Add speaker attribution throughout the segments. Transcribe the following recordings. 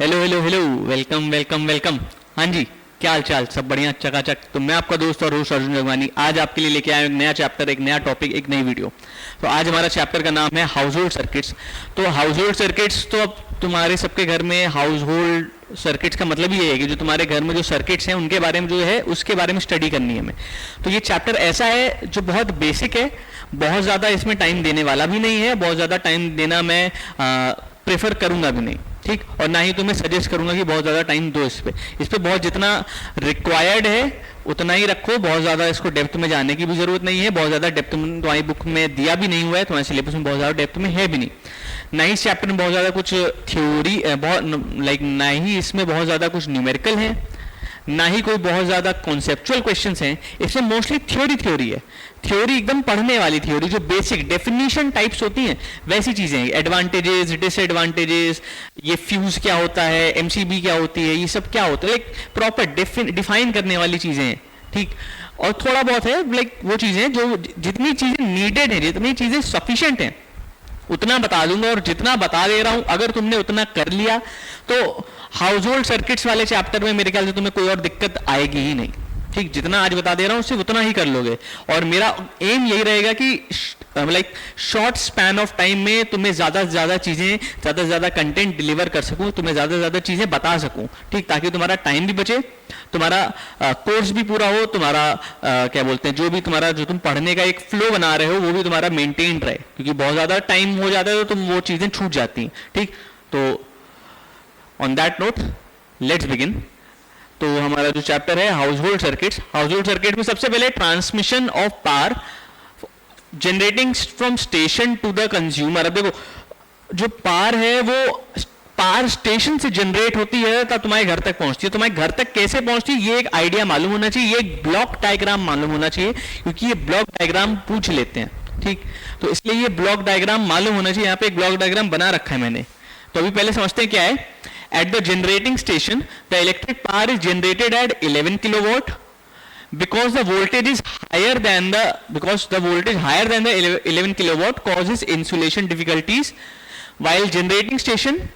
Speaker 1: Hello hello hello, welcome welcome welcome. हाँ जी, क्या हाल चाल? सब बढ़िया, चकाचक। तो मैं आपका दोस्त और होस्ट अर्जुन जगवानी आज आपके लिए लेके आया एक नया चैप्टर, एक नया टॉपिक, एक नई वीडियो। तो आज हमारा चैप्टर का नाम है हाउस होल्ड सर्किट्स। तो हाउस होल्ड सर्किट्स तो अब तुम्हारे सबके घर में हाउस होल्ड सर्किट्स का मतलब ये है कि जो तुम्हारे घर में जो सर्किट्स हैं उनके बारे में जो है उसके बारे में स्टडी करनी है हमें। तो ये चैप्टर ऐसा है जो बहुत बेसिक है, बहुत ज़्यादा इसमें टाइम देने वाला भी नहीं है, बहुत ज़्यादा टाइम देना मैं प्रेफर करूंगा भी नहीं, ठीक। और ना ही तो मैं सजेस्ट करूंगा कि बहुत ज़्यादा टाइम दो इस पे बहुत जितना रिक्वायर्ड है उतना ही रखो। बहुत ज़्यादा इसको डेप्थ में जाने की भी ज़रूरत नहीं है, बहुत ज़्यादा डेप्थ में तुम्हारी बुक में दिया भी नहीं हुआ है, तुम्हारे सिलेबस में बहुत ज़्यादा डेप्थ में है भी नहीं। ना ही इस चैप्टर में बहुत ज़्यादा कुछ थ्योरी ना ही इसमें बहुत ज़्यादा कुछ न्यूमेरिकल है, ना ही कोई बहुत ज़्यादा कॉन्सेप्चुअल क्वेश्चंस हैं। इसमें मोस्टली थ्योरी है, थ्योरी एकदम पढ़ने वाली थ्योरी, जो बेसिक डेफिनेशन टाइप्स होती हैं वैसी चीज़ें हैं। एडवांटेजेस, डिसएडवांटेजेस, ये फ्यूज क्या होता है, एमसीबी क्या होती है, ये सब क्या होता है, लाइक प्रॉपर डिफाइन करने वाली चीज़ें हैं, ठीक। और थोड़ा बहुत है लाइक वो चीज़ें जो जितनी चीज़ें नीडेड है, जितनी चीज़ें सफिशिएंट हैं उतना बता दूंगा, और जितना बता दे रहा हूं अगर तुमने उतना कर लिया तो हाउस होल्ड सर्किट्स वाले चैप्टर में मेरे ख्याल से तुम्हें कोई और दिक्कत आएगी ही नहीं, ठीक। जितना आज बता दे रहा हूं सिर्फ उतना ही कर लोगे, और मेरा एम यही रहेगा कि like short span of time में तुम्हें ज़्यादा से ज़्यादा चीज़ें, ज़्यादा से ज़्यादा कंटेंट डिलीवर कर सकूं, तुम्हें ज़्यादा से ज़्यादा चीज़ें बता सकूं, ठीक, ताकि तुम्हारा टाइम भी बचे, तुम्हारा कोर्स भी पूरा हो, तुम्हारा क्या बोलते हैं, जो भी तुम्हारा जो तुम पढ़ने का एक फ्लो बना रहे हो वो भी तुम्हारा मेंटेन रहे, क्योंकि बहुत ज़्यादा टाइम हो जाता है तो तुम वो चीज़ें छूट जाती हैं, ठीक। तो on that note let's begin. तो हमारा जो चैप्टर है household circuits, household circuit में सबसे पहले transmission of power generating from station to the consumer. अब देखो, जो पावर है वो पावर स्टेशन से जनरेट होती है तब तुम्हारे घर तक पहुंचती है। तुम्हारे घर तक कैसे पहुंचती है ये एक आइडिया मालूम होना चाहिए, ये एक ब्लॉक डायग्राम मालूम होना चाहिए, क्योंकि ये ब्लॉक डायग्राम पूछ लेते हैं, ठीक। तो इसलिए ये ब्लॉक डायग्राम मालूम होना चाहिए। यहाँ पे एक ब्लॉक डायग्राम बना रखा है मैंने, तो अभी पहले समझते हैं क्या है। At the generating station, the electric power is generated at 11 kilowatt. Because the voltage higher than the 11 kilowatt causes insulation difficulties, while generating station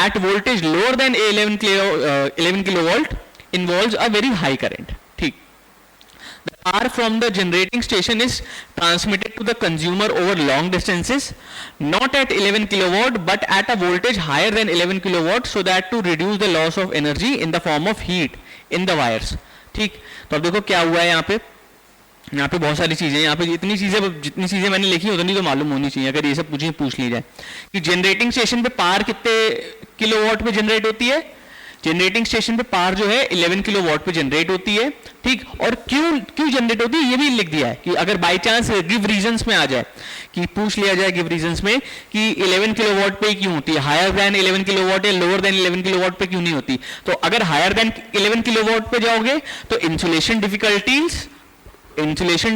Speaker 1: at voltage lower than 11 kilowatt involves a very high current. ठीक. The power from the generating station is transmitted to the consumer over long distances, not at 11 kilowatt but at a voltage higher than 11 kilowatt, so that to reduce the loss of energy in the form of heat in the wires. ठीक। तो अब देखो क्या हुआ है यहाँ पे बहुत सारी चीजें, यहाँ पे जितनी चीजें मैंने लिखी उतनी तो मालूम होनी चाहिए, अगर ये सब पूछ ली जाए कि जनरेटिंग स्टेशन पे पावर कितने किलोवाट पे जनरेट होती है। जनरेटिंग स्टेशन पे पावर जो है 11 किलोवाट पे जनरेट होती है, ठीक। और क्यों जनरेट होती है ये भी लिख दिया है कि अगर बाय चांस गिव रीजंस में आ जाए, कि पूछ लिया जाए गिव रीजंस में कि 11 किलोवाट पे क्यों होती है, हायर देन 11 किलोवाट या लोअर देन 11 किलोवाट पे क्यों नहीं होती। तो अगर हायर देन 11 किलोवाट पे जाओगे तो इंसुलेशन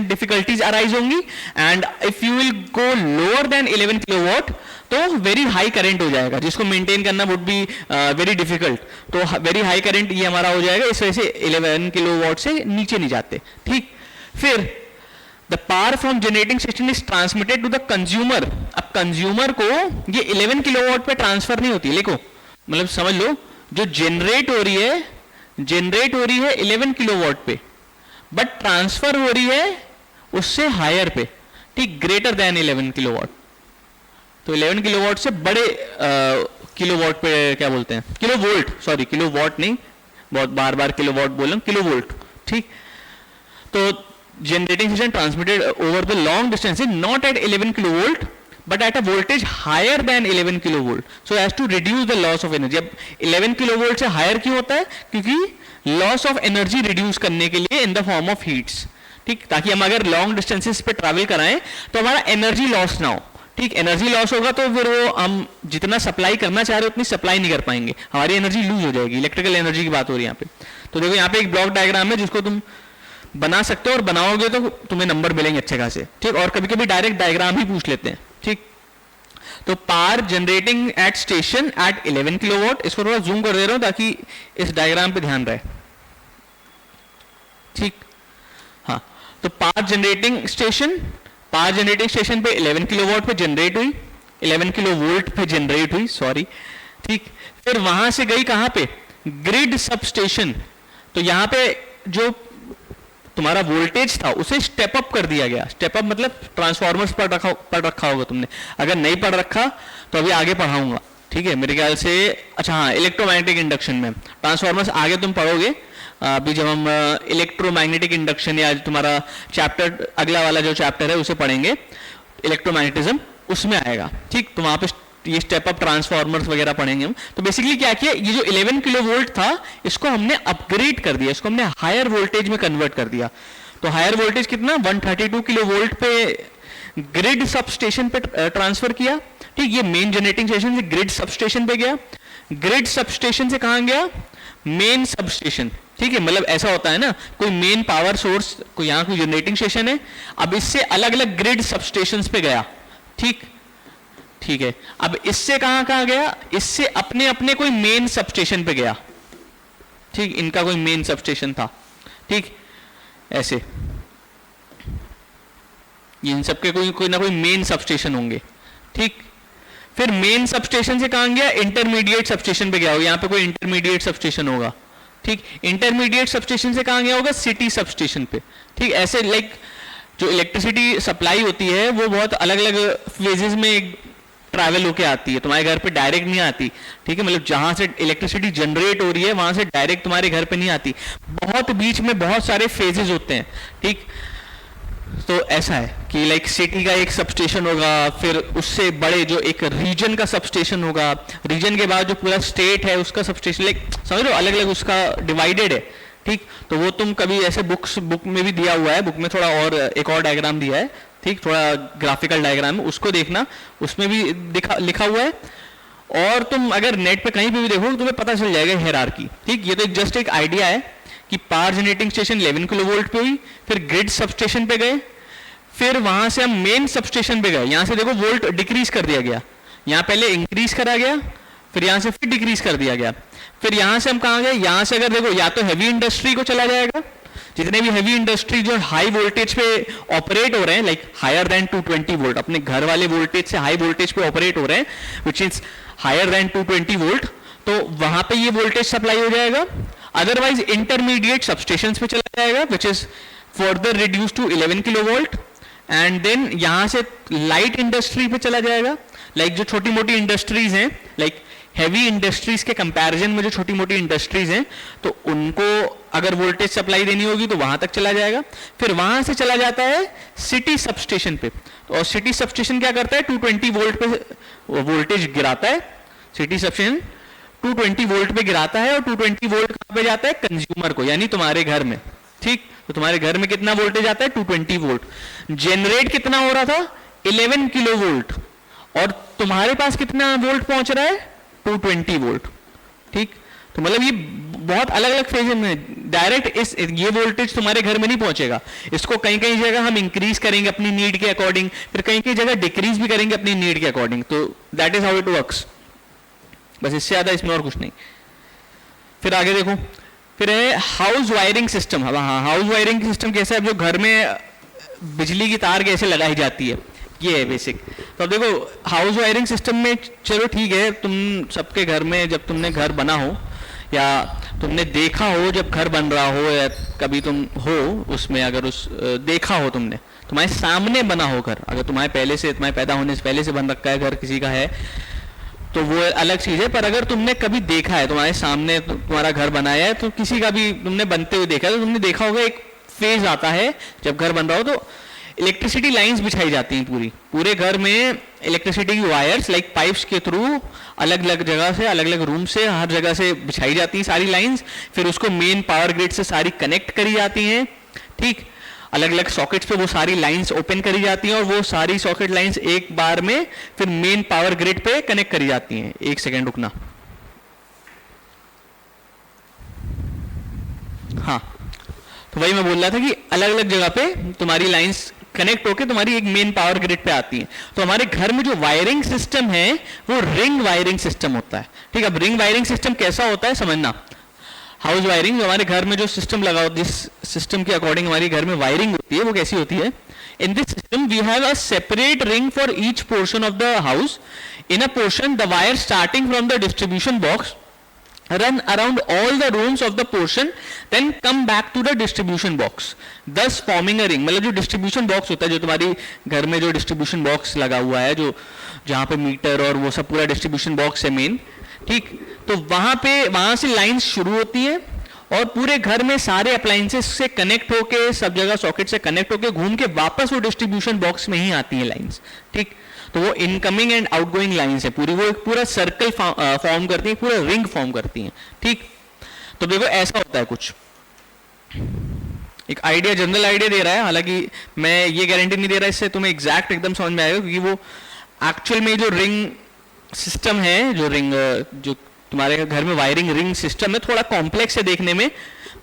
Speaker 1: डिफिकल्टीज अराइज होंगी, and if you will go lower than 11 kilowatt तो वेरी हाई करंट हो जाएगा, जिसको मेंटेन करना वुड बी वेरी डिफिकल्ट। तो वेरी हाई करंट ये हमारा हो जाएगा, इस वजह से 11 किलोवाट से नीचे नहीं जाते, ठीक। फिर the power from generating station is transmitted to the consumer. अब कंज्यूमर को ये 11 किलोवाट पे ट्रांसफर नहीं होती, देखो मतलब समझ लो, जो जनरेट हो रही है 11 किलोवाट पे, बट ट्रांसफर हो रही है उससे हायर पे, ठीक, ग्रेटर देन 11 किलोवाट। तो 11 किलोवाट से बड़े किलोवाट पे क्या बोलते हैं, किलोवोल्ट, सॉरी किलोवाट नहीं, बहुत बार किलोवाट बोल, किलोवोल्ट, ठीक। तो generating station transmitted over the long distance not at 11 kilovolt but at a voltage higher than 11 kilovolt, so as to reduce the loss of energy। अब 11 kilovolt से higher क्यों होता है, क्योंकि loss of energy reduce करने के लिए in the form of heats, ठीक, ताकि हम अगर long distances पे travel कराएं तो हमारा energy loss ना हो, ठीक। एनर्जी लॉस होगा तो फिर वो हम जितना सप्लाई करना चाह रहे उतनी सप्लाई नहीं कर पाएंगे, हमारी एनर्जी लूज हो जाएगी। इलेक्ट्रिकल एनर्जी की बात हो रही है यहाँ पे। तो देखो यहाँ पे एक ब्लॉक डायग्राम है जिसको तुम बना सकते हो, और बनाओगे तो तुम्हें नंबर मिलेंगे अच्छे खासे, ठीक। और कभी कभी डायरेक्ट डायग्राम ही पूछ लेते हैं, ठीक। तो power generating at station at 11 kilowatt, इसको थोड़ा जूम कर दे रहा हूं ताकि इस डायग्राम पे ध्यान रहे, ठीक। हाँ, तो पावर जनरेटिंग स्टेशन पे 11 किलोवाट पे जनरेट हुई, 11 किलोवोल्ट पे जनरेट हुई, सॉरी, ठीक, फिर वहां से गई कहां पे, ग्रिड सबस्टेशन। तो यहां पे जो तुम्हारा वोल्टेज था उसे स्टेप अप कर दिया गया। स्टेप अप मतलब ट्रांसफॉर्मर्स पढ़ रखा होगा तुमने, अगर नहीं पढ़ रखा तो अभी आगे पढ़ाऊंगा, ठीक है मेरे ख्याल से। अच्छा हाँ, इलेक्ट्रोमैग्नेटिक इंडक्शन में ट्रांसफॉर्मर्स आगे तुम पढ़ोगे, अभी जब हम इलेक्ट्रोमैग्नेटिक इंडक्शन या तुम्हारा चैप्टर अगला वाला जो चैप्टर है उसे पढ़ेंगे इलेक्ट्रोमैग्नेटिज्म, उसमें आएगा, ठीक। तो वहां पे ये स्टेप अप ट्रांसफॉर्मर्स वगैरह पढ़ेंगे हम। तो बेसिकली क्या किया, ये जो 11 किलो वोल्ट था इसको हमने अपग्रेड कर दिया, इसको हमने हायर वोल्टेज में कन्वर्ट कर दिया। तो हायर वोल्टेज कितना, 132 किलो वोल्ट पे ग्रिड सबस्टेशन पे ट्रांसफर किया, ठीक। ये मेन जनरेटिंग स्टेशन से ग्रिड सबस्टेशन पे गया, ग्रिड सबस्टेशन से कहां गया, मेन सबस्टेशन, ठीक है। मतलब ऐसा होता है ना, कोई मेन पावर सोर्स, कोई यहाँ कोई जनरेटिंग स्टेशन है, अब इससे अलग अलग ग्रिड सबस्टेशंस पे गया, ठीक, ठीक है। अब इससे कहां कहां गया, इससे अपने अपने कोई मेन सबस्टेशन पे गया, ठीक। इनका कोई मेन सबस्टेशन था, ठीक, ऐसे इन सबके कोई ना कोई मेन सबस्टेशन होंगे, ठीक। फिर मेन सबस्टेशन से कहां गया, इंटरमीडिएट सबस्टेशन पे गया होगा, यहां पे कोई इंटरमीडिएट सबस्टेशन होगा, ठीक। इंटरमीडिएट सबस्टेशन से कहां गया होगा, सिटी सबस्टेशन पे, ठीक। ऐसे लाइक जो इलेक्ट्रिसिटी सप्लाई होती है वो बहुत अलग अलग फेजेस में ट्रैवल होके आती है, तुम्हारे घर पे डायरेक्ट नहीं आती, ठीक है। मतलब जहां से इलेक्ट्रिसिटी जनरेट हो रही है वहां से डायरेक्ट तुम्हारे घर पे नहीं आती, बहुत बीच में बहुत सारे फेजेस होते हैं, ठीक। तो ऐसा है कि लाइक सिटी का एक सबस्टेशन होगा, फिर उससे बड़े जो एक रीजन का सबस्टेशन होगा, रीजन के बाद जो पूरा स्टेट है उसका सबस्टेशन, लाइक समझ लो अलग अलग उसका डिवाइडेड है, ठीक। तो वो तुम कभी ऐसे बुक में भी दिया हुआ है, बुक में थोड़ा और एक और डायग्राम दिया है, ठीक, थोड़ा ग्राफिकल डायग्राम है, उसको देखना, उसमें भी लिखा हुआ है। और तुम अगर नेट पे कहीं पे भी देखो तो तुम्हें पता चल जाएगा हायरार्की, ठीक। ये तो जस्ट एक आइडिया है कि power generating station 11 kilo volt पे हुई, फिर ग्रिड सबस्टेशन पे गए, फिर वहां से हम मेन सबस्टेशन पे गए, यहां से देखो वोल्ट डिक्रीज कर दिया गया, यहां पहले इंक्रीज करा गया, फिर यहां से फिर डिक्रीज कर दिया गया, फिर यहां से हम कहां गए, यहां से अगर देखो या तो हैवी इंडस्ट्री को चला जाएगा, जितने भी हैवी इंडस्ट्री जो हाई वोल्टेज पे ऑपरेट हो रहे हैं, लाइक हायर देन 220 वोल्ट, अपने घर वाले वोल्टेज से हाई वोल्टेज पे ऑपरेट हो रहे हैं, which is higher than 220 volt, तो वहां पे ये वोल्टेज सप्लाई हो जाएगा। अदरवाइज इंटरमीडिएट सबस्टेशंस पे चला जाएगा, which is further reduce to 11 kilo volt, and then यहां से लाइट इंडस्ट्री पे चला जाएगा, लाइक जो छोटी मोटी इंडस्ट्रीज हैं, लाइक हैवी इंडस्ट्रीज के कंपैरिजन में जो छोटी मोटी इंडस्ट्रीज हैं, तो उनको अगर वोल्टेज सप्लाई देनी होगी तो वहां तक चला जाएगा। फिर वहां से चला जाता है सिटी सबस्टेशन पे, तो और सिटी सबस्टेशन क्या करता है, 220 वोल्ट पे वोल्टेज गिराता है, सिटी सबस्टेशन 220 वोल्ट पे गिराता है, और 220 वोल्ट कहां पे जाता है, कंज्यूमर को, यानी तुम्हारे घर में, ठीक। तो तुम्हारे घर में कितना वोल्टेज आता है, 220 वोल्ट। जनरेट कितना हो रहा था, 11 किलो वोल्ट, और तुम्हारे पास कितना वोल्ट पहुंच रहा है, 220 वोल्ट, ठीक। तो मतलब ये बहुत अलग अलग फेज में डायरेक्ट ये वोल्टेज तुम्हारे घर में नहीं पहुंचेगा, इसको कहीं कहीं जगह हम इंक्रीज करेंगे अपनी नीड के अकॉर्डिंग, फिर कहीं कहीं जगह डिक्रीज भी करेंगे अपनी नीड के अकॉर्डिंग, तो that is how it works, बस इससे ज्यादा इसमें और कुछ नहीं। फिर आगे देखो, फिर है हाउस वायरिंग सिस्टम। हाँ, हाउस वायरिंग सिस्टम कैसा है, जो घर में बिजली की तार कैसे लगाई जाती है, ये है बेसिक। तो अब देखो हाउस वायरिंग सिस्टम में, चलो ठीक है, तुम सबके घर में जब तुमने घर बना हो या तुमने देखा हो जब घर बन रहा हो, या कभी तुम हो उसमें, अगर उस देखा हो तुमने, तुम्हारे सामने बना हो घर, अगर तुम्हारे पहले से, तुम्हारे पैदा होने से पहले से बन रखा है घर किसी का है तो वो अलग चीज है, पर अगर तुमने कभी देखा है, तुम्हारे सामने तुम्हारा घर बनाया है, तो किसी का भी तुमने बनते हुए देखा है, तो तुमने देखा होगा एक फेज आता है जब घर बन रहा हो, तो इलेक्ट्रिसिटी लाइंस बिछाई जाती हैं, पूरे घर में इलेक्ट्रिसिटी की वायर्स लाइक पाइप्स के थ्रू अलग अलग जगह से, अलग अलग रूम से, हर जगह से बिछाई जाती हैं सारी लाइंस, फिर उसको मेन पावर ग्रिड से सारी कनेक्ट करी जाती हैं, ठीक। अलग अलग सॉकेट्स पे वो सारी लाइंस ओपन करी जाती हैं, और वो सारी सॉकेट लाइंस एक बार में फिर मेन पावर ग्रिड पे कनेक्ट करी जाती हैं। एक सेकेंड रुकना, हाँ, तो वही मैं बोल रहा था कि अलग अलग जगह पे तुम्हारी लाइंस कनेक्ट होके तुम्हारी एक मेन पावर ग्रिड पे आती है। तो हमारे घर में जो वायरिंग सिस्टम है वो रिंग वायरिंग सिस्टम होता है, ठीक है। अब रिंग वायरिंग सिस्टम कैसा होता है समझना। हाउस वायरिंग, हमारे घर में जो सिस्टम लगा होता है, जिस सिस्टम के अकॉर्डिंग हमारी घर में वायरिंग होती है, वो कैसी होती है, in this system we have a separate ring for each portion of the house In a portion, the wire starting from the distribution box run around all the rooms of the portion, then come back to the distribution box, thus forming a ring. मतलब जो distribution box होता है, जो तुम्हारी घर में जो distribution box लगा हुआ है, जो जहाँ पे मीटर और वो सब पूरा distribution box है मेन, ठीक, तो वहाँ से लाइंस शुरू होती है और पूरे घर में सारे अप्लायंसेस से कनेक्ट होके, सब जगह सॉकेट से कनेक्ट होके घूम के वापस वो डिस्ट्रीब्यूशन बॉक्स में ही आती है लाइंस, ठीक। तो वो इनकमिंग एंड आउटगोइंग लाइंस है पूरी, वो एक पूरा सर्कल फॉर्म करती है, पूरा रिंग फॉर्म करती हैं, ठीक। तो देखो ऐसा होता है कुछ, एक आइडिया, जनरल आइडिया दे रहा है, हालांकि मैं ये गारंटी नहीं दे रहा इससे तुम्हें एग्जैक्ट एकदम समझ में आएगा, क्योंकि वो एक्चुअल में जो रिंग सिस्टम है, जो रिंग जो तुम्हारे घर में वायरिंग रिंग सिस्टम है, थोड़ा कॉम्प्लेक्स है देखने में,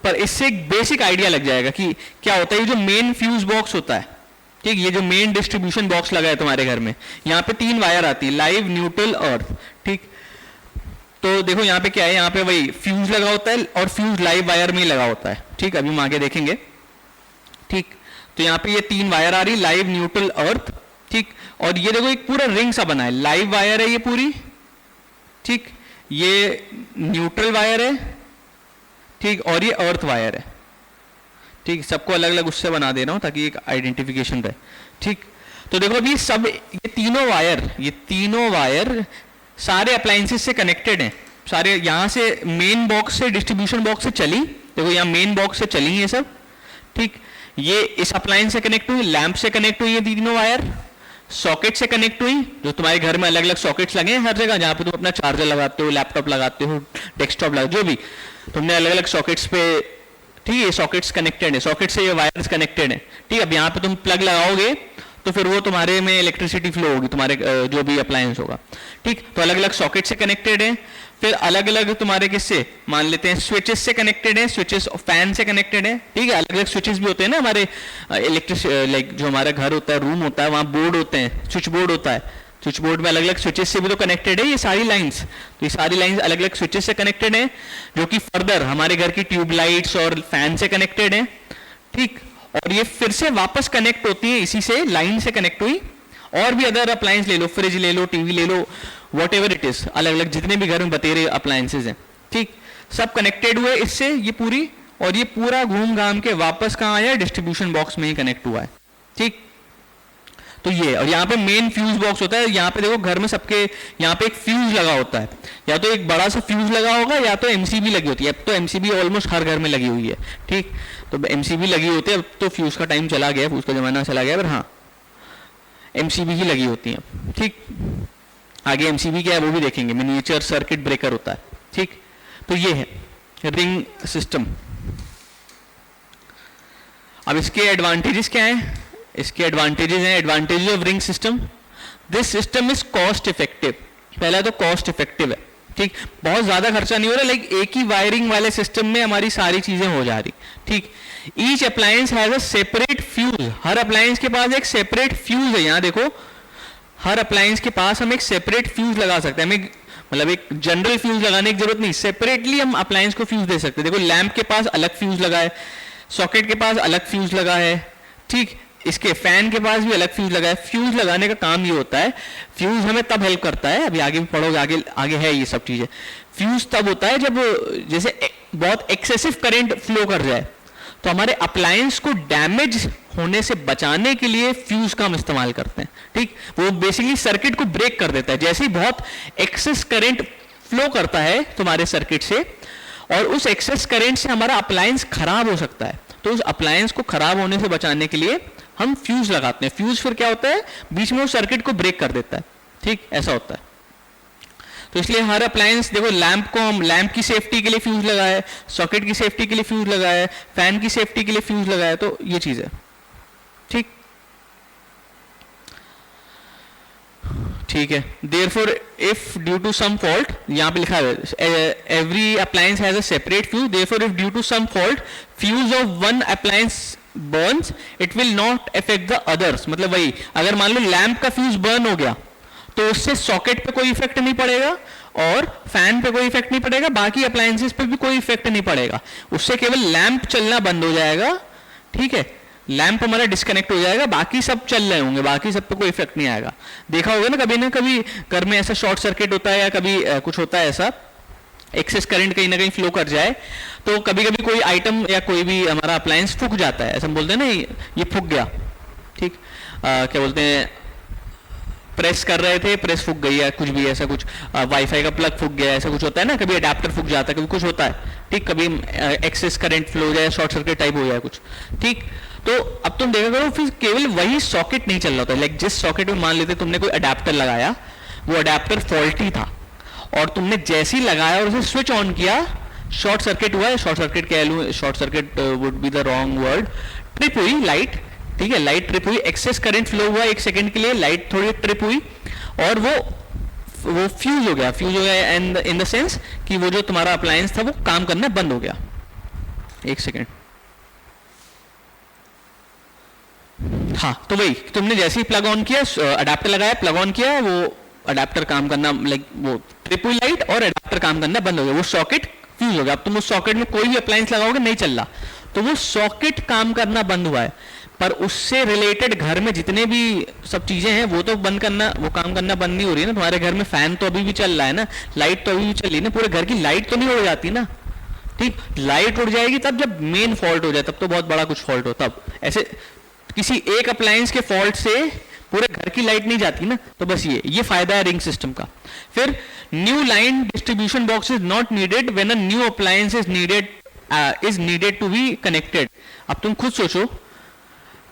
Speaker 1: पर इससे एक बेसिक आइडिया लग जाएगा कि क्या होता है। ये जो मेन फ्यूज बॉक्स होता है, ठीक, ये जो मेन डिस्ट्रीब्यूशन बॉक्स लगा है तुम्हारे घर में, यहाँ पे 3 वायर आती है, लाइव, न्यूट्रल, अर्थ, ठीक। तो देखो यहाँ पे क्या है, यहाँ पे वही फ्यूज लगा होता है और फ्यूज लाइव वायर में लगा होता है, ठीक, अभी हम आगे देखेंगे, ठीक। तो यहाँ पे ये 3 वायर आ रही, लाइव, न्यूट्रल, अर्थ, ठीक। और ये देखो एक पूरा रिंग सा बना है, लाइव वायर है ये पूरी, ठीक, ये न्यूट्रल वायर है, ठीक, और ये अर्थ वायर है, ठीक। सबको अलग अलग उससे बना दे रहा हूं ताकि एक आइडेंटिफिकेशन रहे, ठीक। तो देखो अभी सब ये तीनों वायर सारे अप्लायंसेस से कनेक्टेड हैं, सारे यहाँ से मेन बॉक्स से डिस्ट्रीब्यूशन बॉक्स से चली, देखो यहाँ मेन बॉक्स से चली ये सब, ठीक। ये इस अप्लायंस से कनेक्ट हुई, लैंप से कनेक्ट हुई, ये तीनों वायर सॉकेट से कनेक्ट हुई, जो तुम्हारे घर में अलग अलग सॉकेट्स लगे हैं हर जगह, जहाँ पे तुम अपना चार्जर लगाते हो, लैपटॉप लगाते हो, डेस्कटॉप लगाते हो, जो भी तुमने अलग अलग सॉकेट्स पे, ठीक है, सॉकेट्स कनेक्टेड है, सॉकेट से ये वायर्स कनेक्टेड है, ठीक। अब यहाँ पे तुम प्लग लगाओगे तो फिर वो तुम्हारे में इलेक्ट्रिसिटी फ्लो होगी, तुम्हारे जो भी अप्लायंस होगा, ठीक। तो अलग अलग सॉकेट से कनेक्टेड है, फिर अलग अलग तुम्हारे किससे मान लेते हैं, स्विचेस से कनेक्टेड है, स्विचेस फैन से कनेक्टेड है, ठीक है। अलग अलग स्विचेस भी होते हैं ना हमारे इलेक्ट्रिक, लाइक जो हमारा घर होता है, रूम होता है, वहाँ बोर्ड होते हैं, स्विच बोर्ड होता है, स्विच बोर्ड में अलग अलग स्विचेस से भी तो कनेक्टेड है ये सारी लाइंस। तो ये सारी लाइंस अलग अलग स्विचेस से कनेक्टेड है, जो कि फर्दर हमारे घर की ट्यूबलाइट्स और फैन से कनेक्टेड है, ठीक। और ये फिर से वापस कनेक्ट होती है इसी से, लाइन से कनेक्ट हुई, और भी अदर अप्लायंस ले लो, फ्रिज ले लो, टीवी ले लो, वॉट एवर इट इज, अलग अलग जितने भी घर में बतेरे अप्लायंसेज हैं, ठीक, सब कनेक्टेड हुए इससे, ये पूरी, और ये पूरा घूम घाम के वापस कहाँ आया, डिस्ट्रीब्यूशन बॉक्स में ही कनेक्ट हुआ है, ठीक। तो ये, और यहाँ पे मेन फ्यूज बॉक्स होता है, यहाँ पे देखो घर में सबके यहाँ पे एक फ्यूज लगा होता है, या तो एक बड़ा सा फ्यूज लगा होगा या तो एमसीबी लगी होती है। अब तो एमसीबी ऑलमोस्ट हर घर में लगी हुई है, ठीक। तो एमसीबी लगी होती है, अब तो फ्यूज का टाइम चला गया, फ्यूज का जमाना चला गया, पर हाँ एमसीबी ही लगी होती है, ठीक। आगे एमसीबी क्या है वो भी देखेंगे, मिनिएचर सर्किट ब्रेकर होता है, ठीक। तो ये है रिंग सिस्टम। अब इसके एडवांटेजेस क्या हैं, इसके एडवांटेजेस हैं, advantages of ring system, this system is cost effective. पहला तो कॉस्ट इफेक्टिव है, ठीक, बहुत ज्यादा खर्चा नहीं हो रहा, लाइक एक ही वायरिंग वाले सिस्टम में हमारी सारी चीजें हो जा रही, ठीक। Each appliance has a separate fuse, her appliance के पास एक सेपरेट फ्यूज है, यहाँ देखो हर अप्लायंस के पास हम एक सेपरेट फ्यूज लगा सकते हैं, हमें मतलब एक जनरल फ्यूज लगाने की जरूरत नहीं, सेपरेटली हम अप्लायंस को फ्यूज दे सकते हैं। देखो लैंप के पास अलग फ्यूज लगा है, सॉकेट के पास अलग फ्यूज लगा है, ठीक, इसके फैन के पास भी अलग फ्यूज लगा है। फ्यूज लगाने का काम ये होता है, फ्यूज हमें तब हेल्प करता है, अभी आगे भी पढ़ोगे, आगे आगे है ये सब चीजें। फ्यूज तब होता है जब जैसे बहुत एक्सेसिव करंट फ्लो कर जाए, तो हमारे अप्लायंस को डैमेज होने से बचाने के लिए फ्यूज का हम इस्तेमाल करते हैं, ठीक। वो बेसिकली सर्किट को ब्रेक कर देता है, जैसे ही बहुत एक्सेस करंट फ्लो करता है तुम्हारे सर्किट से, और उस एक्सेस करंट से हमारा अप्लायंस खराब हो सकता है, तो उस अप्लायंस को खराब होने से बचाने के लिए हम फ्यूज लगाते हैं। फ्यूज फिर क्या होता है, बीच में वो सर्किट को ब्रेक कर देता है, ठीक, ऐसा होता है। तो इसलिए हर अप्लायंस, देखो लैंप को हम लैंप की सेफ्टी के लिए फ्यूज लगाए, सॉकेट की सेफ्टी के लिए फ्यूज लगाए, फैन की सेफ्टी के लिए फ्यूज लगाए, तो ये चीज है, ठीक, ठीक है। Therefore if due to some fault, यहाँ पे लिखा है every appliance has a separate fuse, therefore if due to some fault fuse of one appliance burns it will not affect the others. मतलब वही, अगर मान लो लैंप का फ्यूज बर्न हो गया तो उससे सॉकेट पे कोई इफेक्ट नहीं पड़ेगा और फैन पे कोई इफेक्ट नहीं पड़ेगा, बाकी अप्लायंसेस पे भी कोई इफेक्ट नहीं पड़ेगा, उससे केवल लैंप चलना बंद हो जाएगा, ठीक है, लैंप हमारा डिस्कनेक्ट हो जाएगा, बाकी सब चल रहे होंगे, बाकी सब पे कोई इफेक्ट नहीं आएगा। देखा होगा ना कभी घर में ऐसा शॉर्ट सर्किट होता है या कभी कुछ होता है ऐसा, एक्सेस करंट कहीं ना कहीं फ्लो कर जाए, तो कभी कभी कोई आइटम या कोई भी हमारा अप्लायंस फूक जाता है, ऐसा हम बोलते हैं ना ये फूक गया, ठीक, क्या बोलते हैं, प्रेस कर रहे थे, प्रेस फूक गई है, कुछ भी ऐसा कुछ, वाईफाई का प्लग फूक गया, ऐसा कुछ होता है ना, कभी अडेप्टर फूक जाता है, कभी कुछ होता है, ठीक, कभी एक्सेस करंट फ्लो हो जाए, शॉर्ट सर्किट टाइप हो जाए कुछ, ठीक। तो अब तुम देखा करो फिर केवल वही सॉकेट नहीं चल रहा था, लाइक जिस सॉकेट में मान लेते तुमने कोई अडेप्टर लगाया, वो अडेप्टर फॉल्टी था और तुमने जैसे ही लगाया और उसे स्विच ऑन किया, शॉर्ट सर्किट हुआ, शॉर्ट सर्किट कह लूँ, short circuit would be the wrong word, trip हुई लाइट, ठीक है, लाइट ट्रिप हुई, एक्सेस करंट फ्लो हुआ 1 सेकंड के लिए, लाइट थोड़ी ट्रिप हुई और वो फ्यूज हो गया एंड इन द सेंस कि वो जो तुम्हारा अप्लायंस था वो काम करना बंद हो गया। 1 सेकंड, हाँ, तो वही तुमने जैसे ही प्लग ऑन किया, अडेप्टर लगाया, प्लग ऑन किया, वो अडेप्टर काम करना, लाइक वो ट्रिप हुई लाइट और अडेप्टर काम करना बंद हो गया, वो सॉकेट फ्यूज हो गया। अब तुम उस सॉकेट में कोई भी अप्लायंस लगाओगे नहीं चल रहा, तो वो सॉकेट काम करना बंद हुआ है, पर उससे रिलेटेड घर में जितने भी सब चीजें हैं वो तो बंद करना, वो काम करना बंद नहीं हो रही है ना। तुम्हारे घर में फैन तो अभी भी चल रहा है ना, लाइट तो अभी भी चल रही है ना, पूरे घर की लाइट तो नहीं उड़ जाती ना, ठीक, लाइट उड़ जाएगी तब जब मेन फॉल्ट हो जाए, तब तो बहुत बड़ा कुछ फॉल्ट हो, तब ऐसे किसी एक अप्लायंस के फॉल्ट से पूरे घर की लाइट नहीं जाती ना। तो बस ये फायदा है रिंग सिस्टम का। फिर new line distribution box is not needed when a new appliance is needed to be connected. अब तुम खुद सोचो,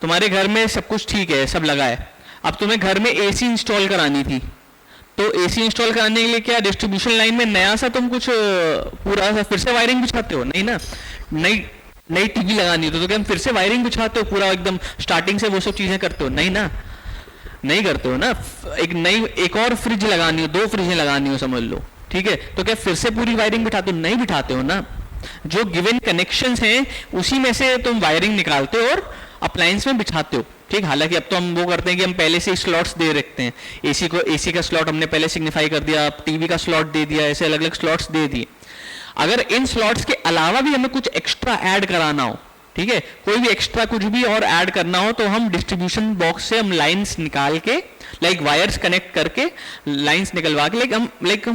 Speaker 1: तुम्हारे घर में सब कुछ ठीक है, सब लगा है, अब तुम्हें घर में एसी इंस्टॉल करानी थी, तो एसी इंस्टॉल कराने के लिए क्या डिस्ट्रीब्यूशन लाइन में नया सा तुम कुछ पूरा सा फिर से वायरिंग बिछाते हो? नहीं ना। नई टीवी लगानी हो तो क्या फिर से वायरिंग बिछाते हो पूरा एकदम स्टार्टिंग से, वो सब चीजें करते हो? नहीं ना, नहीं करते हो ना। एक और फ्रिज लगानी हो, 2 फ्रिजें लगानी हो समझ लो, ठीक है, तो क्या फिर से पूरी वायरिंग बिठाते हो? नहीं बिठाते हो ना। जो गिवन कनेक्शंस हैं उसी में से तुम वायरिंग निकालते हो और अप्लायंस में बिछाते हो, ठीक। हालांकि अब तो हम वो करते हैं कि हम पहले से स्लॉट्स दे रखते हैं, एसी का स्लॉट हमने पहले सिग्निफाई कर दिया, टीवी का स्लॉट दे दिया, ऐसे अलग अलग स्लॉट्स दे दिए। अगर इन स्लॉट्स के अलावा भी हमें कुछ एक्स्ट्रा ऐड कराना हो, ठीक है, कोई भी एक्स्ट्रा कुछ भी और ऐड करना हो, तो हम डिस्ट्रीब्यूशन बॉक्स से हम लाइंस निकाल के, लाइक वायर्स कनेक्ट करके, लाइंस निकलवा के,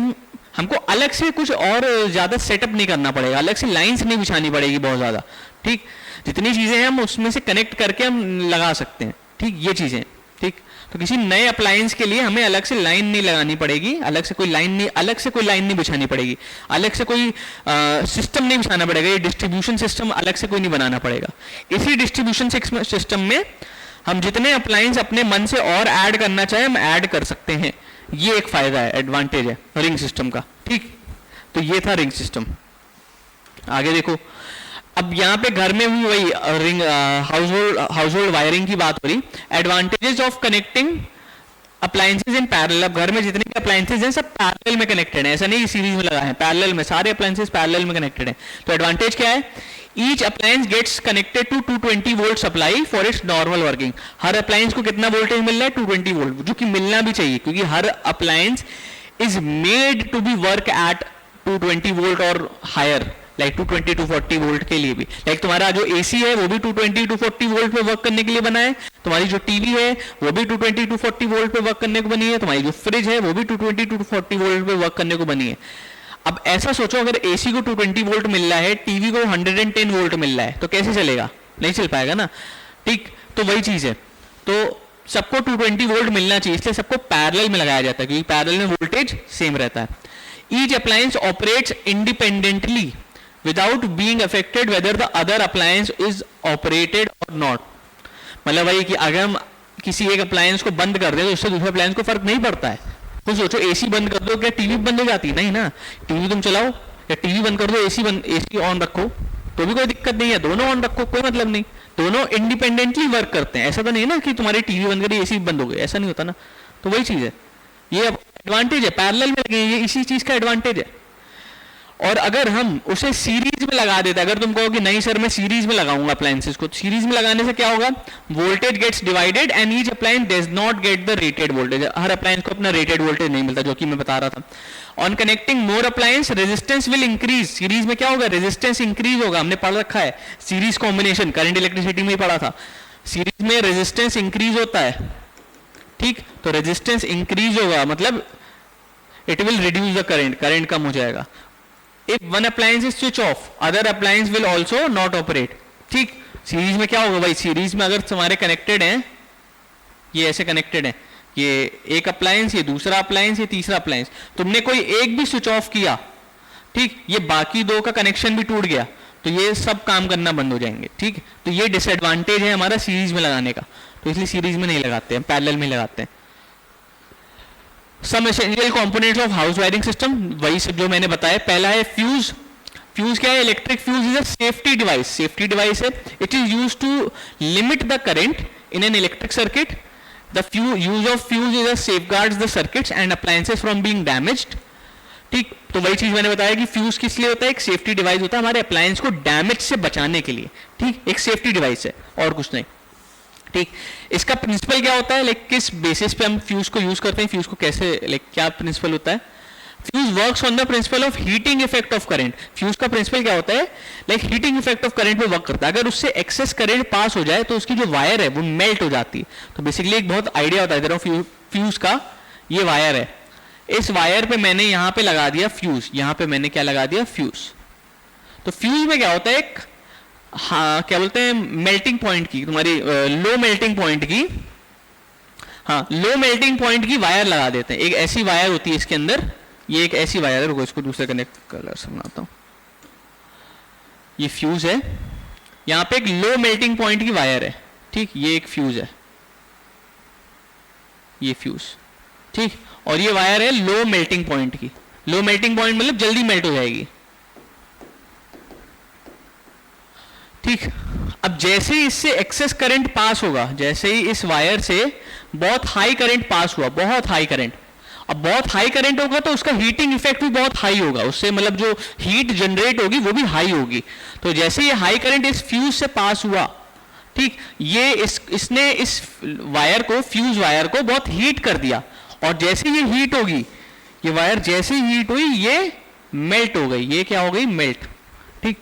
Speaker 1: हमको अलग से कुछ और ज्यादा सेटअप नहीं करना पड़ेगा, अलग से लाइंस नहीं बिछानी पड़ेगी बहुत ज्यादा, ठीक। जितनी चीजें हैं हम उसमें से कनेक्ट करके हम लगा सकते हैं, ठीक, ये चीजें, ठीक। तो किसी नए अप्लायंस के लिए हमें अलग से लाइन नहीं लगानी पड़ेगी, अलग से कोई लाइन नहीं बिछानी पड़ेगी, अलग से कोई सिस्टम नहीं बिछाना पड़ेगा, ये डिस्ट्रीब्यूशन सिस्टम अलग से कोई नहीं बनाना पड़ेगा। इसी डिस्ट्रीब्यूशन सिस्टम में हम जितने अप्लायंस अपने मन से और ऐड करना चाहे हम ऐड कर सकते हैं। ये एक फायदा है, एडवांटेज है रिंग सिस्टम का, ठीक। तो ये था रिंग सिस्टम। आगे देखो, अब यहाँ पे घर में भी वही रिंग हाउस होल्ड वायरिंग की बात हो रही। Advantages of connecting appliances in parallel. अब घर में जितने भी अप्लायंसेज हैं सब पैरेलल में कनेक्टेड है, ऐसा नहीं कि सीरीज में लगा है, पैरेलल में सारे अप्लायंसेज पैरेलल में कनेक्टेड है। तो एडवांटेज क्या है? Each appliance gets connected to 220 volt supply for its normal working. हर अप्लायंस को कितना वोल्टेज मिल रहा है? 220 वोल्ट, जो कि मिलना भी चाहिए क्योंकि हर appliance is made to be work at 220 volt और हायर, लाइक 220 240 वोल्ट के लिए भी। लाइक तुम्हारा जो एसी है वो भी 220 240 वोल्ट पे वर्क करने के लिए बना है, तुम्हारी जो टीवी है वो भी 220 240 वोल्ट पे वर्क करने को बनी है, तुम्हारी जो फ्रिज है वो भी 220 240 वोल्ट पे वर्क करने को बनी है। अब ऐसा सोचो, अगर एसी को 220 वोल्ट मिल रहा है, टीवी को 110 वोल्ट मिल रहा है, तो कैसे चलेगा? नहीं चल पाएगा ना, ठीक। तो वही चीज है, तो सबको 220 वोल्ट मिलना चाहिए, इसलिए सबको पैरेलल में लगाया जाता है क्योंकि पैरेलल में वोल्टेज सेम रहता है। Each appliance operates independently without being affected whether the other appliance is operated or not। मतलब वही कि अगर हम किसी एक अप्लायंस को बंद कर दे तो उससे दूसरे अप्लायंस को फर्क नहीं पड़ता है। तो सोचो एसी बंद कर दो, क्या टीवी बंद हो जाती? नहीं ना। टीवी तुम चलाओ या टीवी बंद कर दो, एसी ऑन रखो तो भी कोई दिक्कत नहीं है, दोनों ऑन रखो कोई मतलब नहीं, दोनों इंडिपेंडेंटली वर्क करते हैं। ऐसा तो नहीं ना कि तुम्हारी टीवी बंद करी एसी बंद हो गई, ऐसा नहीं होता ना। तो वही चीज है, ये एडवांटेज है, पैरेलल में लगे, ये इसी चीज का एडवांटेज है। और अगर हम उसे सीरीज में लगा देते, अगर तुम कहो कि नहीं सर मैं सीरीज में लगाऊंगा अप्लायंसेस को, तो सीरीज में लगाने से क्या होगा? Voltage gets divided and each appliance does not get the rated voltage. हर अप्लायंस को अपना रेटेड वोल्टेज नहीं मिलता, जो कि मैं बता रहा था। On connecting more appliance resistance will increase. Series में क्या होगा? रेजिस्टेंस इंक्रीज होगा, हमने पढ़ रखा है सीरीज कॉम्बिनेशन, करंट इलेक्ट्रिसिटी में ही पढ़ा था। सीरीज में रेजिस्टेंस इंक्रीज होता है, ठीक, तो रेजिस्टेंस इंक्रीज होगा मतलब it will reduce the current, current कम हो जाएगा। If one appliance is switch off other appliance will also not operate, ठीक। सीरीज में क्या होगा भाई, सीरीज में अगर तुम्हारे कनेक्टेड हैं, ये ऐसे कनेक्टेड है, ये एक अप्लायंस, ये दूसरा अप्लायंस, ये तीसरा अप्लायंस, तुमने कोई एक भी स्विच ऑफ किया, ठीक, ये बाकी दो का कनेक्शन भी टूट गया, तो ये सब काम करना बंद हो जाएंगे, ठीक। तो ये डिसएडवांटेज है हमारा सीरीज में लगाने का, तो इसलिए सीरीज में नहीं लगाते हैं, पैरेलल में लगाते हैं। Some essential components of house wiring system, वही सब जो मैंने बताया। पहला है फ्यूज। फ्यूज क्या है? Electric fuse is a safety device, safety device है। It is used to limit the current in an electric circuit. The use of fuse is a safeguards the circuits and appliances from being damaged, ठीक। तो वही चीज मैंने बताया कि fuse किस लिए होता है, एक सेफ्टी डिवाइस होता है हमारे अप्लायंस को डैमेज से बचाने के लिए, ठीक, एक सेफ्टी डिवाइस है और कुछ नहीं, ठीक। इसका प्रिंसिपल क्या होता है, लाइक किस बेसिस पे हम फ्यूज को यूज करते हैं, फ्यूज को कैसे, लाइक क्या प्रिंसिपल होता है? Fuse works on the principle of heating effect of current. Fuse का प्रिंसिपल क्या होता है, like heating effect of current पे वर्क करता है। अगर उससे एक्सेस करंट पास हो जाए तो उसकी जो वायर है वो मेल्ट हो जाती है। तो बेसिकली एक बहुत आइडिया होता है फ्यूज का, ये वायर है, इस वायर पे मैंने यहां पे लगा दिया फ्यूज, यहां पे मैंने क्या लगा दिया, फ्यूज। तो फ्यूज में क्या होता है, एक हाँ क्या बोलते हैं, मेल्टिंग पॉइंट की, तुम्हारी लो मेल्टिंग पॉइंट की, हाँ लो मेल्टिंग पॉइंट की वायर लगा देते हैं। एक ऐसी वायर होती है इसके अंदर, ये एक ऐसी वायर है, रुको इसको दूसरे कनेक्ट कलर से बनाता हूं। ये फ्यूज है, यहां पे एक लो मेल्टिंग पॉइंट की वायर है, ठीक, ये एक फ्यूज है, ये फ्यूज, ठीक। और ये वायर है लो मेल्टिंग पॉइंट की। लो मेल्टिंग पॉइंट मतलब जल्दी मेल्ट हो जाएगी, ठीक। अब जैसे ही इससे एक्सेस करंट पास होगा, जैसे ही इस वायर से बहुत हाई करंट पास हुआ, बहुत हाई करंट, अब बहुत हाई करंट होगा तो उसका हीटिंग इफेक्ट भी बहुत हाई होगा, उससे मतलब जो हीट जनरेट होगी वो भी हाई होगी। तो जैसे ये हाई करंट इस फ्यूज से पास हुआ, ठीक, ये इसने इस वायर को, फ्यूज वायर को बहुत हीट कर दिया, और जैसे ये हीट होगी, ये वायर जैसे हीट हुई ये मेल्ट हो गई, ये क्या हो गई, मेल्ट, ठीक।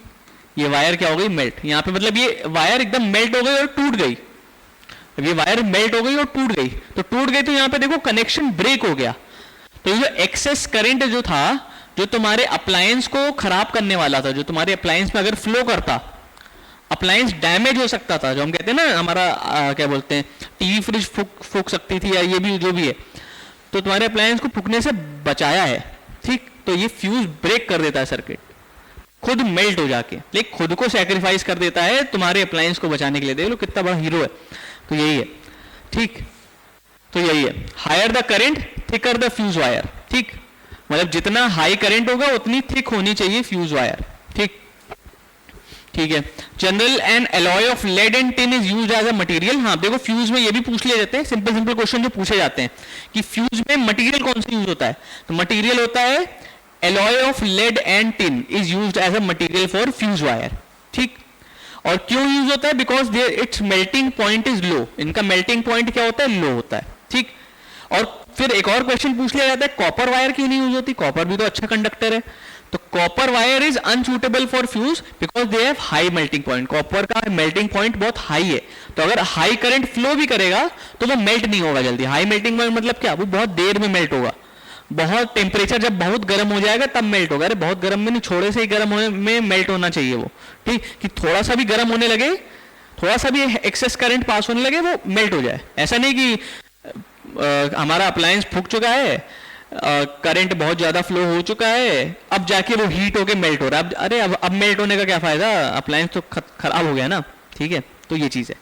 Speaker 1: ये वायर क्या हो गई, मेल्ट। यहाँ पे मतलब ये वायर एकदम मेल्ट हो गई और टूट गई। अब ये वायर मेल्ट हो गई और टूट गई, तो टूट गई तो यहाँ पे देखो कनेक्शन ब्रेक हो गया। तो ये जो एक्सेस करंट जो था, जो तुम्हारे अप्लायंस को खराब करने वाला था, जो तुम्हारे अप्लायंस में अगर फ्लो करता, अप्लायंस डैमेज हो सकता था, जो हम कहते हैं ना हमारा क्या बोलते हैं, टीवी फ्रिज फूक सकती थी, या ये भी जो भी है, तो तुम्हारे अप्लायंस को फूकने से बचाया है, ठीक। तो ये फ्यूज ब्रेक कर देता है सर्किट, खुद मेल्ट हो जाके, लेकिन खुद को सैक्रिफाइस कर देता है तुम्हारे अप्लायंस को बचाने के लिए। देख लो कितना बड़ा हीरो है। तो यही है, ठीक। तो यही है, higher the current thicker the fuse wire, ठीक। मतलब जितना हाई करंट होगा उतनी थिक होनी चाहिए फ्यूज वायर, ठीक, ठीक है। General and alloy of lead and tin is used as a material. हाँ देखो फ्यूज में ये भी पूछ ले जाते हैं, सिंपल सिंपल क्वेश्चन जो पूछे जाते हैं कि फ्यूज में मटेरियल कौन सा यूज होता है, तो मटेरियल होता है alloy of lead and tin is used as a material for fuse wire, ठीक। और क्यों यूज होता है, because their its melting point is low. इनका मेल्टिंग पॉइंट क्या होता है, लो होता है, ठीक। और फिर एक और क्वेश्चन पूछ लिया जाता है, कॉपर वायर क्यों नहीं यूज होती, कॉपर भी तो अच्छा कंडक्टर है। तो copper wire is unsuitable for fuse because they have high melting point. Copper का मेल्टिंग पॉइंट बहुत हाई है, तो अगर हाई करंट फ्लो भी करेगा तो वो मेल्ट नहीं होगा जल्दी। हाई मेल्टिंग पॉइंट मतलब क्या, वो बहुत देर में मेल्ट होगा, बहुत टेम्परेचर जब बहुत गर्म हो जाएगा तब मेल्ट होगा। अरे बहुत गर्म में नहीं, थोड़े से ही गर्म होने में मेल्ट होना चाहिए वो, ठीक, कि थोड़ा सा भी गर्म होने लगे, थोड़ा सा भी एक्सेस करंट पास होने लगे वो मेल्ट हो जाए। ऐसा नहीं कि हमारा अप्लायंस फूक चुका है, करंट बहुत ज्यादा फ्लो हो चुका है, अब जाके वो हीट होके मेल्ट हो रहा है, अरे अब मेल्ट होने का क्या फायदा, अप्लायंस तो खराब हो गया ना, ठीक है। तो ये चीज है।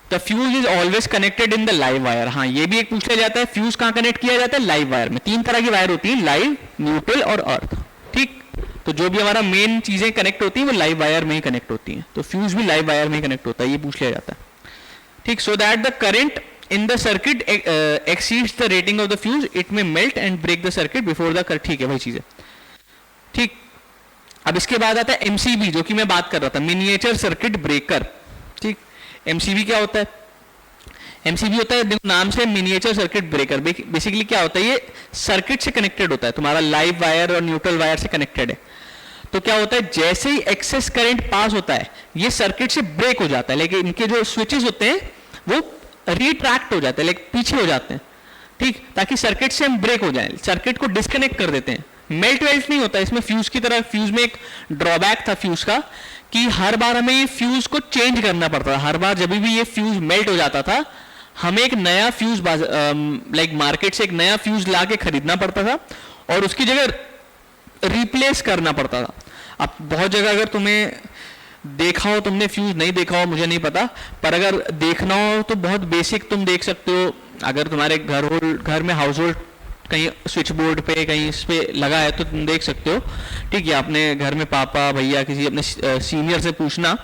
Speaker 1: The fuse is always connected in the live wire. हाँ ये भी एक पूछा जाता है, फ्यूज कहाँ कनेक्ट किया जाता है, लाइव वायर में। तीन तरह की वायर होती है, लाइव, न्यूट्रल और अर्थ, ठीक। तो जो भी हमारा मेन चीजें कनेक्ट होती है वो लाइव वायर में ही कनेक्ट होती है, तो फ्यूज भी लाइव वायर में ही कनेक्ट होता है, ये पूछ लिया जाता है, ठीक। So that the current in the circuit exceeds the rating of the fuse, it may melt and break the circuit before the current, ठीक है वही चीज है, ठीक। अब इसके बाद आता है एमसीबी, जो कि मैं बात कर रहा था, मिनिएचर सर्किट ब्रेकर, ठीक। एमसीबी क्या होता है, एमसीबी होता है, देखो नाम से मिनिएचर सर्किट ब्रेकर। बेसिकली क्या होता है, ये सर्किट से कनेक्टेड होता है, तुम्हारा लाइव वायर और न्यूट्रल वायर से कनेक्टेड है। तो क्या होता है, जैसे ही एक्सेस करंट पास होता है ये सर्किट से ब्रेक हो जाता है, लेकिन इनके जो स्विचेस होते हैं वो रिट्रैक्ट हो जाते हैं, लेकिन पीछे हो जाते हैं, ठीक, ताकि सर्किट से हम ब्रेक हो जाए, सर्किट को डिस्कनेक्ट कर देते हैं। मेल्ट वेल्ट नहीं होता इसमें, फ्यूज की तरह। फ्यूज में एक ड्रॉबैक था फ्यूज का कि हर बार हमें ये फ्यूज को चेंज करना पड़ता था। हर बार जब भी ये फ्यूज मेल्ट हो जाता था हमें एक नया फ्यूज लाइक मार्केट से एक नया फ्यूज ला के खरीदना पड़ता था और उसकी जगह रिप्लेस करना पड़ता था। अब बहुत जगह अगर तुम्हें देखा हो, तुमने फ्यूज नहीं देखा हो मुझे नहीं पता, पर अगर देखना हो तो बहुत बेसिक तुम देख सकते हो। अगर तुम्हारे घर में हाउस होल्ड कहीं स्विच बोर्ड पे कहीं इस पे लगा है तो तुम देख सकते हो, ठीक है। अपने घर में पापा भैया किसी अपने सीनियर से पूछना।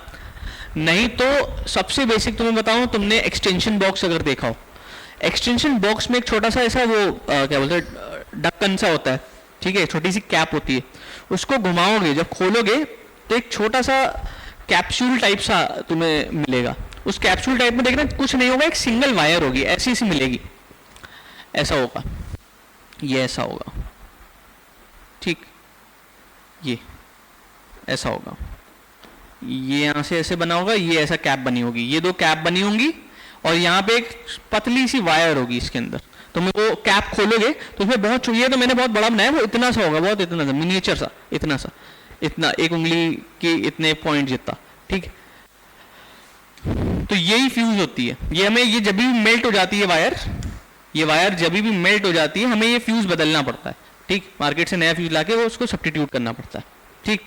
Speaker 1: नहीं तो सबसे बेसिक तुम्हें बताऊं, तुमने एक्सटेंशन बॉक्स अगर देखा हो, एक्सटेंशन बॉक्स में एक छोटा सा ऐसा वो क्या बोलते हैं ढक्कन सा होता है, ठीक है, छोटी सी कैप होती है, उसको घुमाओगे जब खोलोगे तो एक छोटा सा कैप्सूल टाइप सा तुम्हें मिलेगा। उस कैप्सूल टाइप में देखना कुछ नहीं होगा, एक सिंगल वायर होगी ऐसी सी मिलेगी, ऐसा होगा, ये ऐसा होगा, ठीक, ये ऐसा होगा, ये यहां से ऐसे बना होगा, ये ऐसा कैप बनी होगी, ये दो कैप बनी होंगी और यहाँ पे एक पतली सी वायर होगी इसके अंदर। तो मैं वो कैप खोलोगे तो उसमें बहुत चाहिए, तो मैंने बहुत बड़ा बनाया, वो इतना सा होगा, बहुत इतना सा मिनिएचर सा, इतना सा, इतना एक उंगली की इतने पॉइंट जितना, ठीक। तो यही फ्यूज होती है। ये हमें ये जब भी मेल्ट हो जाती है वायर, ये वायर जब भी मेल्ट हो जाती है हमें ये फ्यूज बदलना पड़ता है, ठीक, मार्केट से नया फ्यूज लाके वो उसको सब्स्टिट्यूट करना पड़ता है, ठीक।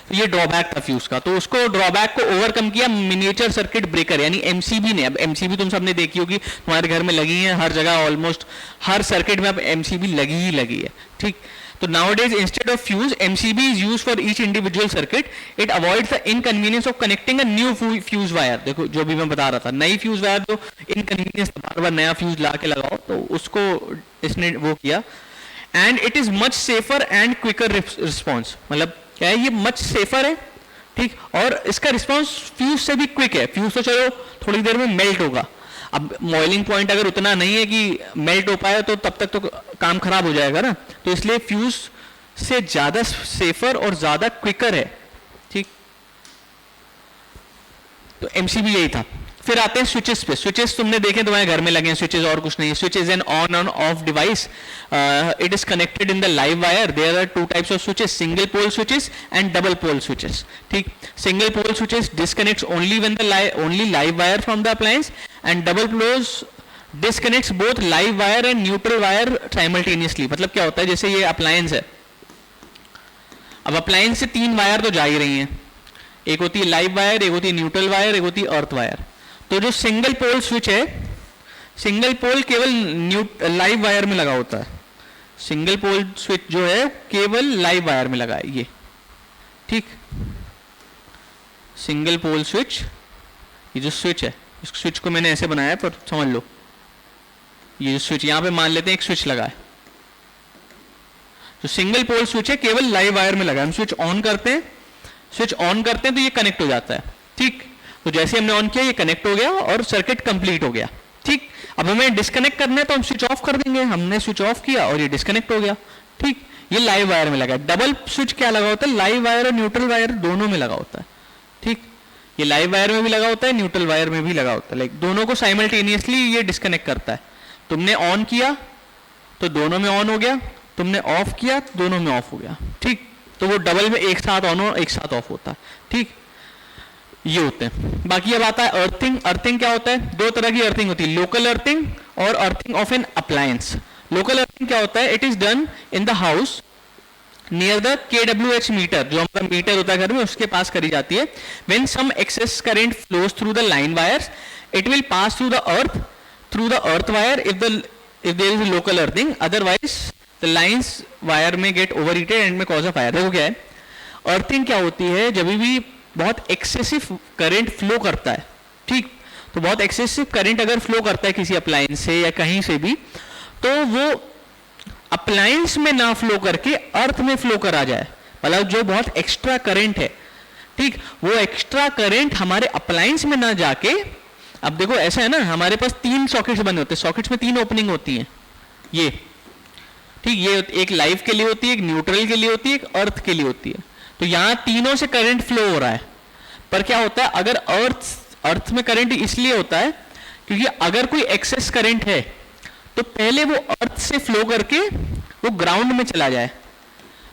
Speaker 1: तो ये ड्रॉबैक था फ्यूज का, तो उसको ड्रॉबैक को ओवरकम किया मिनिएचर सर्किट ब्रेकर यानी एमसीबी ने। अब एमसीबी तुम सबने देखी होगी, तुम्हारे घर में लगी है, हर जगह ऑलमोस्ट हर सर्किट में अब एमसीबी लगी ही लगी है, ठीक। तो nowadays instead of fuse MCB is used for each individual circuit. It avoids the inconvenience of connecting a new fuse wire. देखो जो भी मैं बता रहा था, नई फ्यूज वायर जो इनकन्वीनियंस, बार बार नया फ्यूज ला के लगाओ, तो उसको इसने वो किया। And it is much safer and quicker response, मतलब क्या है, ये मच सेफर है, ठीक, और इसका रिस्पॉन्स फ्यूज से भी क्विक है। फ्यूज तो चलो थोड़ी देर में मेल्ट होगा, अब बॉइलिंग पॉइंट अगर उतना नहीं है कि मेल्ट हो पाए तो तब तक तो काम खराब हो जाएगा ना, तो इसलिए फ्यूज से ज्यादा सेफर और ज्यादा क्विकर है, ठीक। तो एमसीबी यही था। फिर आते हैं स्विचेस पे। स्विचेस तुमने देखे, तुम्हारे घर में लगे हैं स्विचेस, और कुछ नहीं। Switch is an on and off device, it is connected in the live wire. There are two types of switches, single pole switches and double pole switches, ठीक। Single pole switches disconnects only when the only live wire from the appliance, and double poles disconnects both live wire and neutral wire simultaneously. मतलब क्या होता है, जैसे ये appliance है, अब appliance से तीन वायर तो जा ही रही हैं, एक होती है लाइव वायर, एक होती है न्यूट्रल वायर, एक होती है अर्थ वायर। तो जो सिंगल पोल स्विच है, सिंगल पोल केवल लाइव वायर में लगा होता है। सिंगल पोल स्विच जो है केवल लाइव वायर में लगा है, ये, ठीक। सिंगल पोल स्विच, ये जो स्विच है, इस स्विच को मैंने ऐसे बनाया है, पर समझ लो, ये स्विच यहां पे मान लेते हैं एक स्विच लगा है, जो सिंगल पोल स्विच है केवल लाइव वायर में लगा है। हम स्विच ऑन करते हैं, स्विच ऑन करते हैं तो ये कनेक्ट हो जाता है, ठीक। तो जैसे हमने ऑन किया ये कनेक्ट हो गया और सर्किट कंप्लीट हो गया, ठीक। अब हमें डिस्कनेक्ट करना है तो हम स्विच ऑफ कर देंगे, हमने स्विच ऑफ किया और ये डिस्कनेक्ट हो गया, ठीक। ये लाइव वायर में लगा है। डबल स्विच क्या लगा होता है, लाइव वायर और न्यूट्रल वायर दोनों में लगा होता है, ठीक। ये लाइव वायर में भी लगा होता है, न्यूट्रल वायर में भी लगा होता है, लाइक दोनों को साइमल्टेनियसली ये डिस्कनेक्ट करता है। तुमने ऑन किया तो दोनों में ऑन हो गया, तुमने ऑफ किया तो दोनों में ऑफ हो गया, ठीक। तो वो डबल में एक साथ ऑन और एक साथ ऑफ होता है, ठीक। ये होते हैं। बाकी अब आता है अर्थिंग। अर्थिंग क्या होता है, दो तरह की अर्थिंग होती है, लोकल अर्थिंग और earthing of an appliance. Local earthing क्या होता है, it is done in the house near the KWH meter, जो हमारा मीटर होता है घर में, उसके पास करी जाती है। When some excess current flows through the line wires, it will pass through the earth wire if there is local earthing, otherwise the lines wire may get overheated and may cause a fire. देखो क्या है, earthing क्या होती है, जब भी बहुत excessive current flow करता है, ठीक। तो बहुत एक्सेसिव करंट अगर फ्लो करता है किसी अप्लायंस से या कहीं से भी, तो वो अप्लायंस में ना फ्लो करके अर्थ में फ्लो करा जाए, मतलब जो बहुत एक्स्ट्रा करंट है, ठीक, वो एक्स्ट्रा करंट हमारे अप्लायंस में ना जाके। अब देखो ऐसा है ना, हमारे पास तीन सॉकेट्स बने होते हैं, सॉकेट्स में तीन ओपनिंग होती हैं, ये ठीक, ये एक लाइव के लिए होती है, एक न्यूट्रल के लिए होती है, एक अर्थ के लिए होती है। तो यहां तीनों से करंट फ्लो हो रहा है। पर क्या होता है, अगर अर्थ में करंट इसलिए होता है क्योंकि अगर कोई एक्सेस करंट है तो पहले वो अर्थ से फ्लो करके वो ग्राउंड में चला जाए।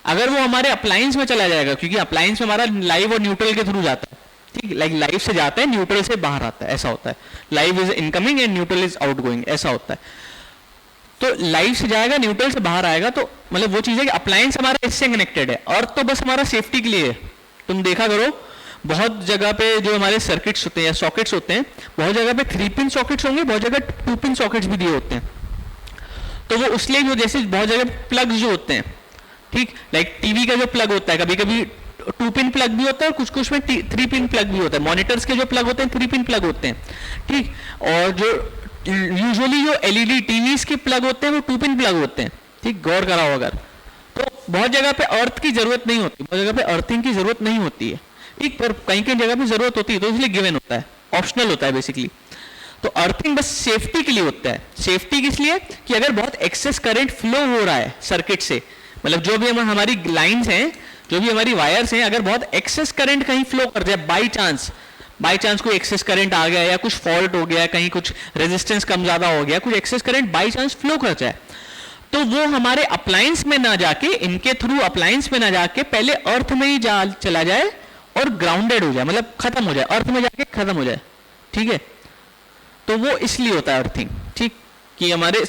Speaker 1: अगर वो हमारे अप्लायंस में चला जाएगा, क्योंकि अप्लायंस में हमारा लाइव और न्यूट्रल के थ्रू जाता है, ठीक, लाइक लाइव से जाता है, न्यूट्रल से बाहर आता है, ऐसा होता है। Live is incoming and neutral is outgoing, ऐसा होता है। तो लाइव से जाएगा, न्यूट्रल से बाहर आएगा, तो मतलब वो चीज है कि अप्लायंस हमारा इससे कनेक्टेड है। अर्थ तो बस हमारा सेफ्टी के लिए है। तुम देखा करो बहुत जगह पे जो हमारे सर्किट्स होते हैं या सॉकेट्स होते हैं, बहुत जगह पे 3 पिन सॉकेट्स होंगे, बहुत जगह 2 पिन सॉकेट्स भी दिए होते हैं। तो वो उसलिए जो जैसे बहुत जगह प्लग्स जो होते हैं, ठीक, लाइक टीवी का जो प्लग होता है, कभी कभी 2 पिन प्लग भी होता है और कुछ कुछ में 3 पिन प्लग भी होता है। मॉनिटर्स के जो प्लग होते हैं 3 पिन प्लग होते हैं, ठीक। और जो यूजुअली जो एलईडी टीवीज के प्लग होते हैं वो 2 पिन प्लग होते हैं, ठीक, गौर कराओ अगर। तो बहुत जगह पे अर्थ की जरूरत नहीं होती, बहुत जगह पे अर्थिंग की जरूरत नहीं होती है, ठीक, पर कहीं कहीं जगह पे जरूरत होती है, तो इसलिए गिवन होता है, ऑप्शनल होता है बेसिकली। तो अर्थिंग बस सेफ्टी के लिए होता है। सेफ्टी किस लिए, कि अगर बहुत एक्सेस करंट फ्लो हो रहा है सर्किट से, मतलब जो भी हमारी लाइंस हैं, जो भी हमारी वायर्स हैं, अगर बहुत एक्सेस करंट कहीं फ्लो कर जाए, बाई चांस कोई एक्सेस करंट आ गया या कुछ फॉल्ट हो गया, कहीं कुछ रेजिस्टेंस कम ज्यादा हो गया, कुछ excess current by chance flow कर जाए, तो वो हमारे अप्लायंस में ना जाके, इनके थ्रू अप्लायंस में ना जाके पहले अर्थ में ही चला जाए और ग्राउंडेड हो जाए, मतलब खत्म हो जाए, अर्थ में जाके खत्म हो जाए, ठीक है। तो वो इसलिए होता है अर्थिंग, ठीक, कि हमारे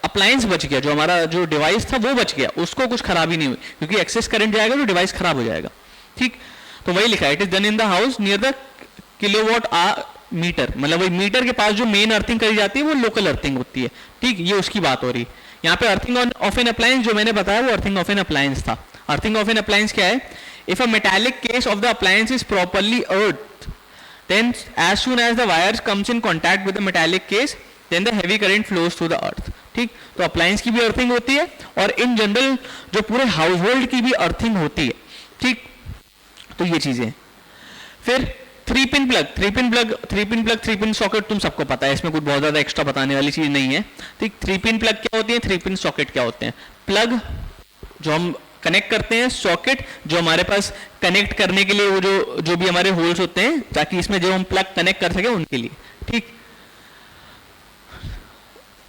Speaker 1: अप्लायंस बच गया, जो हमारा जो डिवाइस था वो बच गया, उसको कुछ खराबी नहीं हुई, क्योंकि एक्सेस करंट जाएगा तो डिवाइस खराब हो जाएगा, ठीक। तो वही लिखा है, it is done in the house near the kilowatt meter, मतलब वही मीटर के पास जो मेन अर्थिंग करी जाती है वो लोकल अर्थिंग होती है, ठीक, ये उसकी बात हो रही। यहाँ पे अर्थिंग ऑफ एन अप्लायंस जो मैंने बताया वो अर्थिंग ऑफ एन अप्लायंस था। अर्थिंग ऑफ एन अप्लायंस क्या है, if a metallic case of the appliance is properly earth, then as soon as the wires comes in contact with the metallic case, then the heavy current flows through the earth, ठीक। तो appliance की भी earthing होती है और in general जो पूरे house hold की भी अर्थिंग होती है, ठीक। तो ये चीजें। फिर 3 पिन सॉकेट तुम सबको पता है, इसमें कुछ बहुत ज्यादा एक्स्ट्रा बताने वाली चीज नहीं है, ठीक। 3 पिन प्लग क्या होती है, 3 पिन सॉकेट क्या होते हैं। प्लग जो हम कनेक्ट करते हैं, सॉकेट जो हमारे पास कनेक्ट करने के लिए वो जो भी हमारे होल्स होते हैं, ताकि इसमें जो हम प्लग कनेक्ट कर सके उनके लिए, ठीक।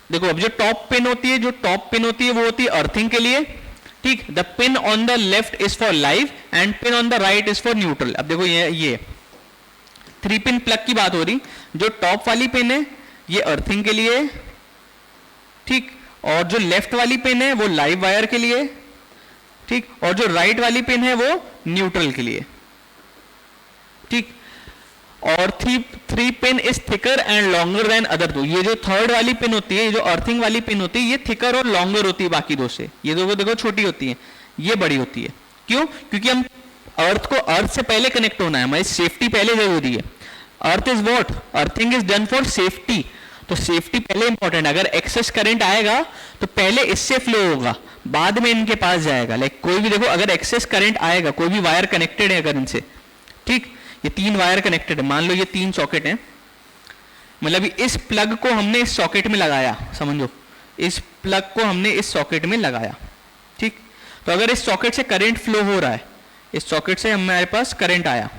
Speaker 1: देखो अब जो टॉप पिन होती है वो होती है अर्थिंग के लिए, ठीक। The pin on the left is for live and pin on the right is for neutral. अब देखो ये 3 पिन प्लग की बात हो रही, जो टॉप वाली पिन है ये अर्थिंग के लिए, ठीक, और जो लेफ्ट वाली पिन है वो लाइव वायर के लिए, ठीक, और जो राइट वाली पिन है वो न्यूट्रल के लिए, ठीक। और 3 pin is thicker and longer than other 2। ये जो थर्ड वाली पिन होती है, ये जो अर्थिंग वाली पिन होती है, ये थिकर और लॉन्गर होती है बाकी 2 से। ये दो देखो छोटी होती है, ये बड़ी होती है। क्यों, क्योंकि हम अर्थ से पहले कनेक्ट होना है, हमारी सेफ्टी पहले जरूरी है। Earth is what, earthing is done for safety, तो सेफ्टी पहले इंपॉर्टेंट। अगर एक्सेस करंट आएगा तो पहले इससे फ्लो होगा, बाद में इनके पास जाएगा। लाइक कोई भी देखो, अगर एक्सेस करंट आएगा, कोई भी वायर कनेक्टेड है अगर इनसे, ठीक, ये 3 वायर कनेक्टेड है, मान लो ये 3 सॉकेट हैं, मतलब इस प्लग को हमने इस सॉकेट में लगाया, समझो इस प्लग को हमने इस सॉकेट में लगाया, ठीक। तो अगर इस सॉकेट से करंट फ्लो हो रहा है, इस सॉकेट से हमारे पास करंट आया,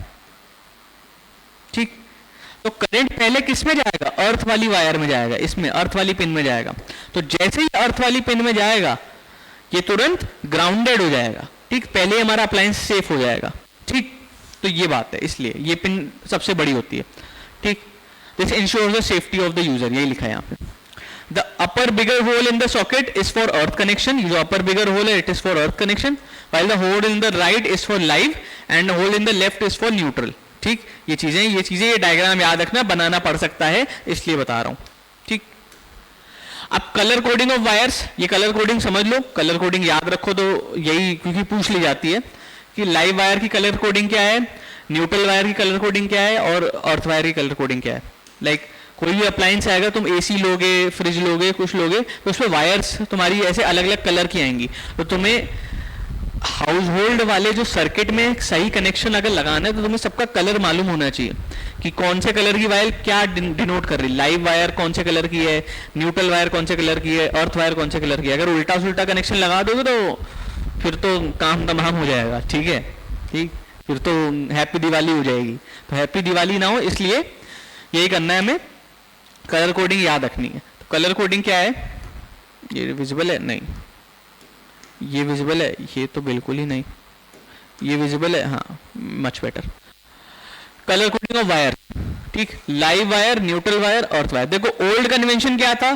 Speaker 1: ठीक, तो करंट पहले किस में जाएगा, अर्थ वाली वायर में जाएगा, इसमें अर्थ वाली पिन में जाएगा। तो जैसे ही अर्थ वाली पिन में जाएगा ये तुरंत ग्राउंडेड हो जाएगा, ठीक, पहले हमारा अप्लायंस सेफ हो जाएगा, ठीक। तो ये बात है, इसलिए ये पिन सबसे बड़ी होती है, ठीक। This ensures the safety of the user, यही लिखा है यहाँ पे। The upper bigger hole in the socket is for earth connection, ये जो अपर बिगर होल है it is for earth connection, while the hole in the right is for live and the hole in the left is for neutral, ठीक। ये चीजें ये diagram याद रखना, बनाना पड़ सकता है इसलिए बता रहा हूं, ठीक। अब कलर कोडिंग ऑफ वायर्स, ये कलर कोडिंग समझ लो, कलर कोडिंग याद रखो, तो यही क्योंकि पूछ ली जाती है कि लाइव वायर की कलर कोडिंग क्या है, न्यूट्रल वायर की कलर कोडिंग क्या है और अर्थ वायर की कलर कोडिंग क्या है। लाइक कोई भी अप्लायंस आएगा, तुम एसी लोगे, फ्रिज लोगे, कुछ लोगे, तो उसमें वायर्स तुम्हारी ऐसे अलग अलग कलर की आएंगी। तो तुम्हें हाउस होल्ड वाले जो सर्किट में सही कनेक्शन अगर लगाना है तो तुम्हें सबका कलर मालूम होना चाहिए कि कौन से कलर की वायर क्या डिनोट कर रही है। लाइव वायर कौन से कलर की है, न्यूट्रल वायर कौन से कलर की है, अर्थ वायर कौन से कलर की है। अगर उल्टा सुल्टा कनेक्शन लगा दोगे तो फिर तो काम तमाम हो जाएगा, ठीक है, ठीक, फिर तो हैप्पी दिवाली हो जाएगी। तो हैप्पी दिवाली ना हो इसलिए यही करना है हमें, कलर कोडिंग याद रखनी है। तो कलर कोडिंग क्या है, ये विजिबल है, नहीं ये विजिबल है, ये तो बिल्कुल ही नहीं, ये विजिबल है, हाँ much better. Colour coding of wire, ठीक, live wire, neutral wire, earth wire. देखो ओल्ड कन्वेंशन क्या था,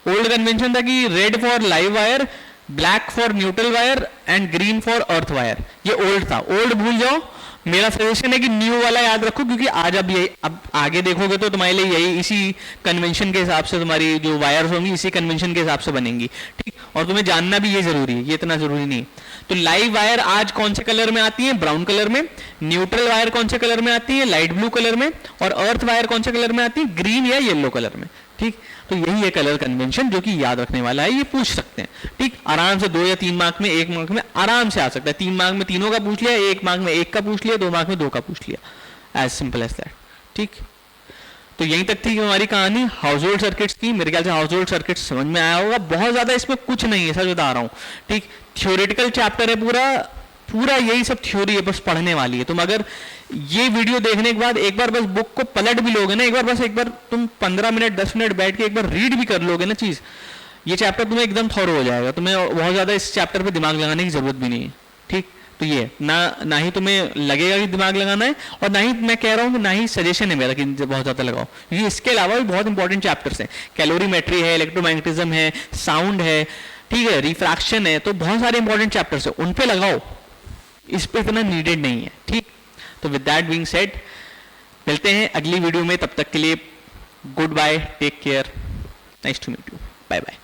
Speaker 1: ओल्ड कन्वेंशन था कि red for live wire, black for neutral wire and green for earth wire. ये ओल्ड था, ओल्ड भूल जाओ। मेरा सजेशन है कि न्यू वाला याद रखो, क्योंकि आज अब आगे देखोगे तो तुम्हारे लिए यही इसी कन्वेंशन के हिसाब से तुम्हारी जो वायर्स होंगी इसी कन्वेंशन के हिसाब से बनेंगी, ठीक। और तुम्हें जानना भी ये जरूरी है, ये इतना जरूरी नहीं। तो लाइव वायर आज कौन से कलर में आती है, ब्राउन कलर में। न्यूट्रल वायर कौन से कलर में आती है, लाइट ब्लू कलर में। और अर्थ वायर कौन से कलर में आती है, ग्रीन या येलो कलर में, ठीक। तो यही है कलर कन्वेंशन जो कि याद रखने वाला है, ये पूछ सकते हैं, ठीक, आराम से 2 या 3 मार्क में, 1 मार्क में आराम से आ सकता है। 3 मार्क में तीनों का पूछ लिया, 1 मार्क में 1 का पूछ लिया, 2 मार्क में 2 का पूछ लिया, एज सिंपल एज दैट, ठीक। तो यहीं तक थी हमारी कहानी हाउस होल्ड सर्किट्स की। मेरे ख्याल से हाउस होल्ड सर्किट्स समझ में आया होगा, बहुत ज्यादा इसमें कुछ नहीं है, सच बता रहा हूँ, ठीक। थ्योरेटिकल चैप्टर है पूरा, पूरा यही सब थ्योरी है, बस पढ़ने वाली है। तुम अगर ये वीडियो देखने के बाद एक बार बस बुक को पलट भी लोगे ना, एक बार तुम 15 मिनट 10 मिनट बैठ के एक बार रीड भी कर लोगे ना चीज, ये चैप्टर तुम्हें एकदम थॉरो हो जाएगा। तुम्हें बहुत ज्यादा इस चैप्टर पे दिमाग लगाने की जरूरत भी नहीं है, ठीक। तो ये ना ही तुम्हें लगेगा कि दिमाग लगाना है, और ना ही मैं कह रहा हूँ, ना ही सजेशन है मेरा कि बहुत ज्यादा लगाओ, क्योंकि इसके अलावा भी बहुत इंपॉर्टेंट चैप्टर्स हैं। कैलोरीमेट्री है, इलेक्ट्रोमैग्नेटिज्म है, साउंड है, ठीक है, रिफ्रैक्शन है, तो बहुत सारे इंपॉर्टेंट चैप्टर्स है, उन पे लगाओ, इस पे इतना नीडेड नहीं है, ठीक। तो विद दैट बीइंग सेड, मिलते हैं अगली वीडियो में, तब तक के लिए good bye, take care, nice to meet you, bye bye.